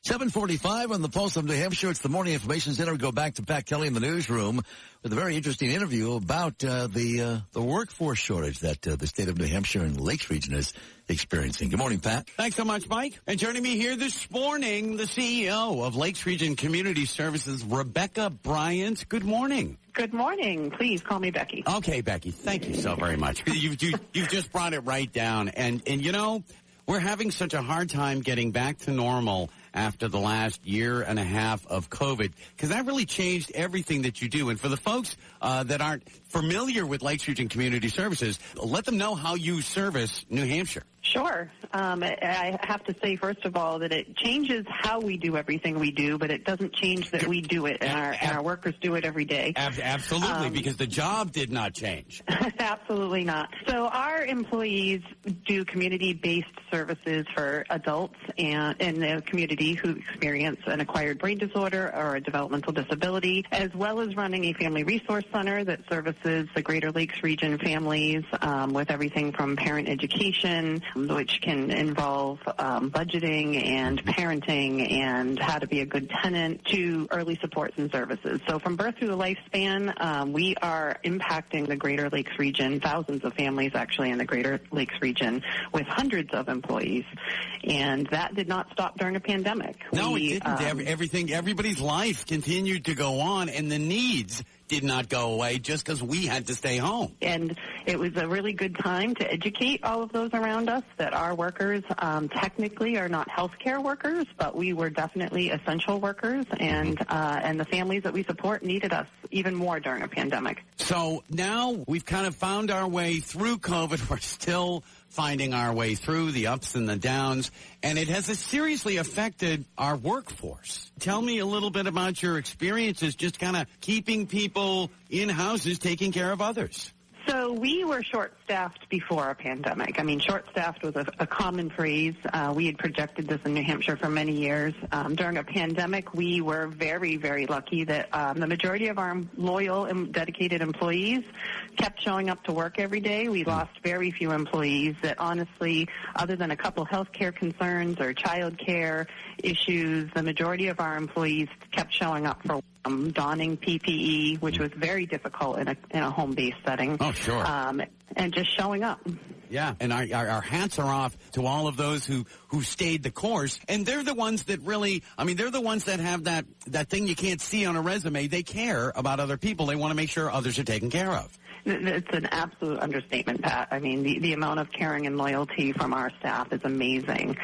7:45 on the Pulse of New Hampshire. It's the Morning Information Center. We go back to Pat Kelly in the newsroom with a very interesting interview about the workforce shortage that the state of New Hampshire and the Lakes region is experiencing. Good morning, Pat. Thanks so much, Mike. And joining me here this morning, the CEO of Lakes Region Community Services, Rebecca Bryant. Good morning. Good morning. Please call me Becky. Okay, Becky. Thank you so very much. You've just brought it right down. And you know, we're having such a hard time getting back to normal after the last year and a half of COVID, because that really changed everything that you do. And for the folks that aren't familiar with Lakes Region Community Services, let them know how you service New Hampshire. Sure. I have to say, first of all, that it changes how we do everything we do, but it doesn't change that we do it, and our workers do it every day. Absolutely, because the job did not change. Absolutely not. So our employees do community-based services for adults and in the community who experience an acquired brain disorder or a developmental disability, as well as running a family resource center that services the Greater Lakes region families with everything from parent education, which can involve budgeting and parenting and how to be a good tenant, to early supports and services. So from birth through the lifespan, we are impacting the Greater Lakes region, thousands of families actually in the Greater Lakes region, with hundreds of employees. And that did not stop during a pandemic. No, it didn't. Everybody's life continued to go on, and the needs did not go away just because we had to stay home. And it was a really good time to educate all of those around us that our workers technically are not healthcare workers, but we were definitely essential workers, and the families that we support needed us even more during a pandemic. So now we've kind of found our way through COVID. We're still finding our way through the ups and the downs, and it has seriously affected our workforce. Tell me a little bit about your experiences just kind of keeping people in houses, taking care of others. So we were short-staffed before a pandemic. I mean, short-staffed was a common phrase. We had projected this in New Hampshire for many years. During a pandemic, we were very, very lucky that the majority of our loyal and dedicated employees kept showing up to work every day. We lost very few employees that honestly, other than a couple health care concerns or child care issues, the majority of our employees kept showing up for donning PPE, which was very difficult in a home-based setting. Oh, sure. And just showing up. Yeah, and our hats are off to all of those who stayed the course. And they're the ones that really, I mean, they're the ones that have that thing you can't see on a resume. They care about other people. They want to make sure others are taken care of. It's an absolute understatement, Pat. I mean, the amount of caring and loyalty from our staff is amazing.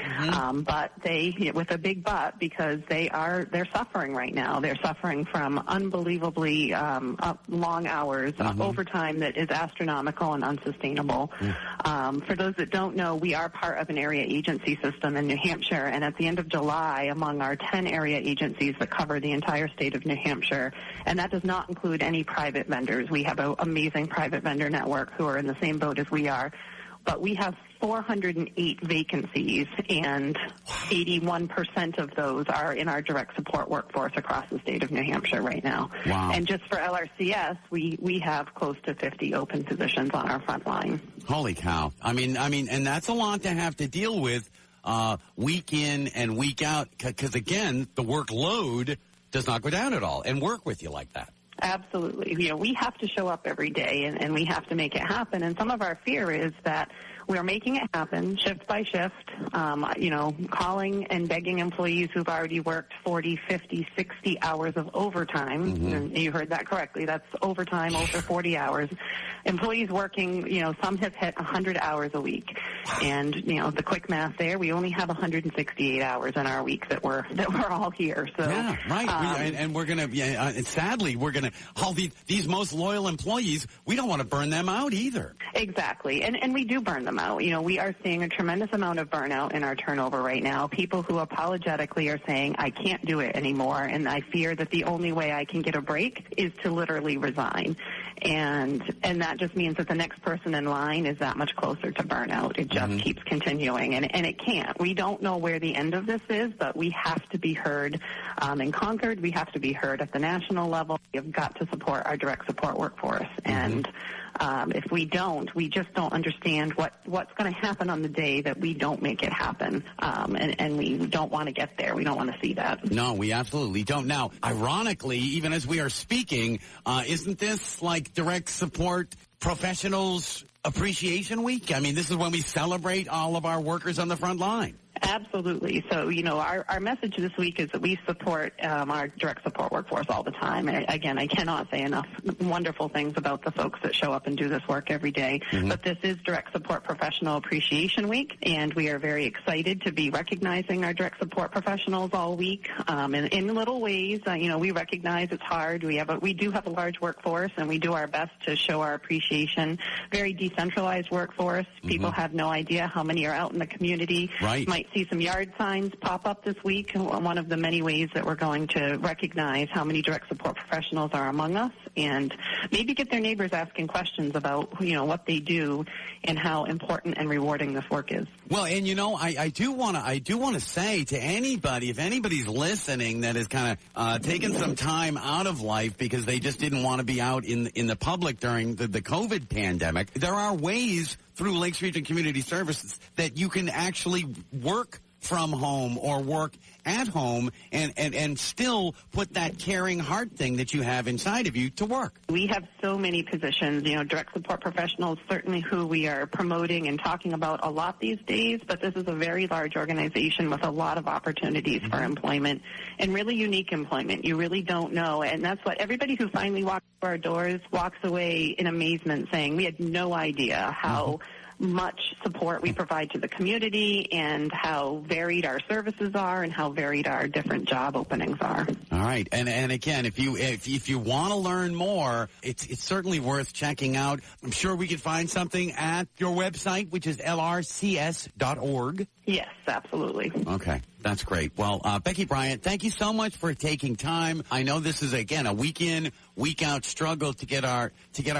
But they, with a big but, because they're suffering right now. They're suffering from unbelievably long hours, overtime that is astronomical and unsustainable. For those that don't know, we are part of an area agency system in New Hampshire, and at the end of July, among our 10 area agencies that cover the entire state of New Hampshire, and that does not include any private vendors. We have an amazing private vendor network who are in the same boat as we are, but we have 408 vacancies, and 81% of those are in our direct support workforce across the state of New Hampshire right now. Wow. And just for LRCS, we have close to 50 open positions on our front line. Holy cow. I mean, and that's a lot to have to deal with week in and week out, because, again, the workload does not go down at all and work with you like that. Absolutely. You know, we have to show up every day, and we have to make it happen. And some of our fear is that we're making it happen shift by shift, calling and begging employees who've already worked 40, 50, 60 hours of overtime. And you heard that correctly. That's overtime, over 40 hours. Employees working, some have hit 100 hours a week. And, the quick math there, we only have 168 hours in our week that we're all here. So yeah, right. And we're going to, sadly, we're going to, all these most loyal employees, we don't want to burn them out either. Exactly. And we do burn them out. We are seeing a tremendous amount of burnout in our turnover right now. People who apologetically are saying, I can't do it anymore, and I fear that the only way I can get a break is to literally resign. And that just means that the next person in line is that much closer to burnout. It just keeps continuing, and it can't. We don't know where the end of this is, but we have to be heard in Concord. We have to be heard at the national level. We've got to support our direct support workforce. And if we don't, we just don't understand what's going to happen on the day that we don't make it happen. And we don't want to get there. We don't want to see that. No, we absolutely don't. Now, ironically, even as we are speaking, isn't this like direct support professionals appreciation week? I mean, this is when we celebrate all of our workers on the front line. Absolutely. So, our message this week is that we support our direct support workforce all the time. And again, I cannot say enough wonderful things about the folks that show up and do this work every day. But this is Direct Support Professional Appreciation Week, and we are very excited to be recognizing our direct support professionals all week. In little ways, we recognize it's hard. We do have a large workforce, and we do our best to show our appreciation. Very decentralized workforce. People have no idea how many are out in the community. Right. Might see some yard signs pop up this week. One of the many ways that we're going to recognize how many direct support professionals are among us, and maybe get their neighbors asking questions about what they do and how important and rewarding this work is. Well, and I do want to say to anybody, if anybody's listening that has kind of taken some time out of life because they just didn't want to be out in the public during the COVID pandemic, there are ways through Lakes Region Community Services that you can actually work from home or work at home and still put that caring heart thing that you have inside of you to work. We have so many positions, direct support professionals, certainly who we are promoting and talking about a lot these days, but this is a very large organization with a lot of opportunities for employment and really unique employment. You really don't know, and that's what everybody who finally walks through our doors walks away in amazement saying, we had no idea how much support we provide to the community and how varied our services are and how varied our different job openings are. All right. And again, if you want to learn more, it's certainly worth checking out. I'm sure we could find something at your website, which is lrcs.org. Yes, absolutely. Okay. That's great. Well, Becky Bryant, thank you so much for taking time. I know this is, again, a week in, week out struggle to get our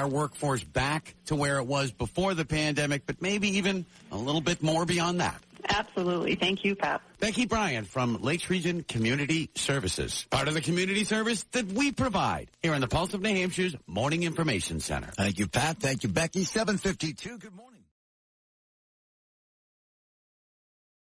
workforce back to where it was before the pandemic, but maybe even a little bit more beyond that. Absolutely. Thank you, Pat. Becky Bryant from Lakes Region Community Services, part of the community service that we provide here in the Pulse of New Hampshire's Morning Information Center. Thank you, Pat. Thank you, Becky. 7:52. Good morning.